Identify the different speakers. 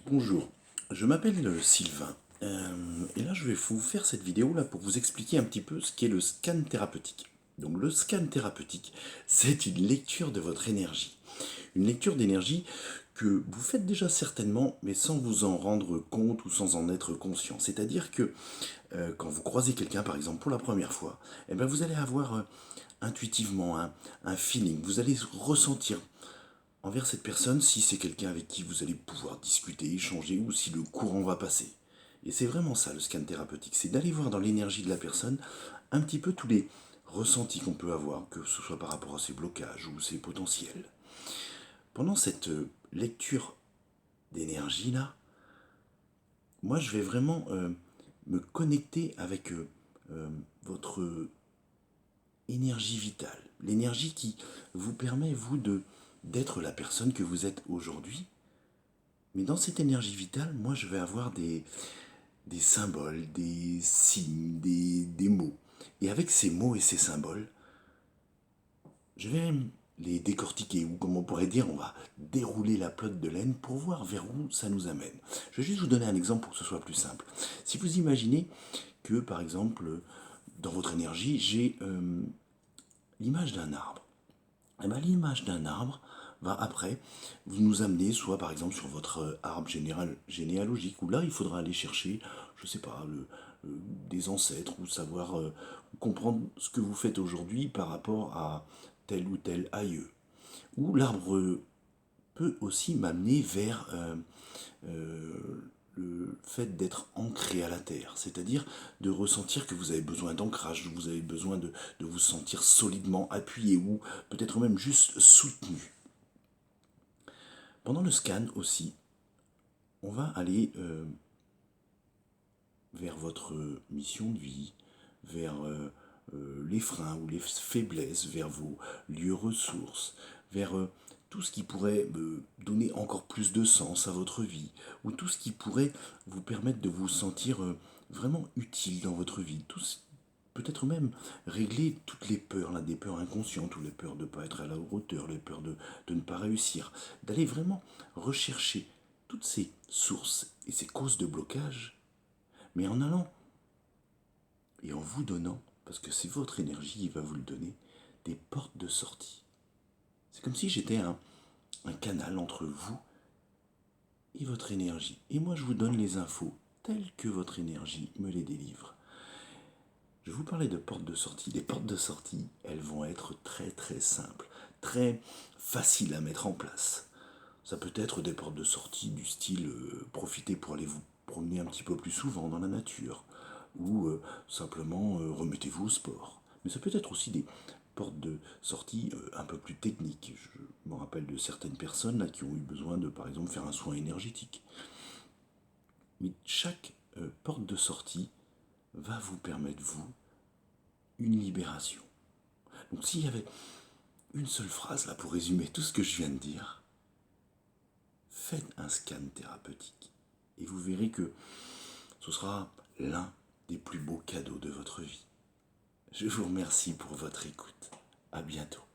Speaker 1: Bonjour, je m'appelle Sylvain et là je vais vous faire cette vidéo là pour vous expliquer un petit peu ce qu'est le scan thérapeutique. Donc le scan thérapeutique, c'est une lecture de votre énergie. Une lecture d'énergie que vous faites déjà certainement mais sans vous en rendre compte ou sans en être conscient. C'est-à-dire que quand vous croisez quelqu'un par exemple pour la première fois, eh ben, vous allez avoir intuitivement un feeling, vous allez ressentir envers cette personne si c'est quelqu'un avec qui vous allez pouvoir discuter, échanger ou si le courant va passer. Et c'est vraiment ça le scan thérapeutique, c'est d'aller voir dans l'énergie de la personne un petit peu tous les ressentis qu'on peut avoir, que ce soit par rapport à ses blocages ou ses potentiels. Pendant cette lecture d'énergie là, moi je vais vraiment me connecter avec votre énergie vitale, l'énergie qui vous permet vous de d'être la personne que vous êtes aujourd'hui. Mais dans cette énergie vitale, moi, je vais avoir des symboles, des signes, des mots. Et avec ces mots et ces symboles, je vais les décortiquer, ou comme on pourrait dire, on va dérouler la pelote de laine pour voir vers où ça nous amène. Je vais juste vous donner un exemple pour que ce soit plus simple. Si vous imaginez que, par exemple, dans votre énergie, j'ai l'image d'un arbre. Et bien, l'image d'un arbre va après vous nous amener soit par exemple sur votre arbre généalogique où là il faudra aller chercher, je sais pas, des ancêtres ou savoir comprendre ce que vous faites aujourd'hui par rapport à tel ou tel aïeux. Ou l'arbre peut aussi m'amener vers le fait d'être ancré à la terre, c'est-à-dire de ressentir que vous avez besoin d'ancrage, vous avez besoin de vous sentir solidement appuyé ou peut-être même juste soutenu. Pendant le scan aussi, on va aller vers votre mission de vie, vers les freins ou les faiblesses, vers vos lieux ressources, vers tout ce qui pourrait donner encore plus de sens à votre vie, ou tout ce qui pourrait vous permettre de vous sentir vraiment utile dans votre vie, peut-être même régler toutes les peurs, là, des peurs inconscientes, ou les peurs de ne pas être à la hauteur, les peurs de ne pas réussir, d'aller vraiment rechercher toutes ces sources et ces causes de blocage, mais en allant et en vous donnant, parce que c'est votre énergie qui va vous le donner, des portes de sortie. C'est comme si j'étais un canal entre vous et votre énergie. Et moi, je vous donne les infos telles que votre énergie me les délivre. Je vais vous parler de portes de sortie. Les portes de sortie, elles vont être très très simples, très faciles à mettre en place. Ça peut être des portes de sortie du style profitez pour aller vous promener un petit peu plus souvent dans la nature, ou simplement remettez-vous au sport. Mais ça peut être aussi des portes de sortie un peu plus techniques. Je me rappelle de certaines personnes là, qui ont eu besoin de, par exemple, faire un soin énergétique. Mais chaque porte de sortie va vous permettre, vous, une libération. Donc s'il y avait une seule phrase là pour résumer tout ce que je viens de dire, faites un scan thérapeutique. Et vous verrez que ce sera l'un des plus beaux cadeaux de votre vie. Je vous remercie pour votre écoute. À bientôt.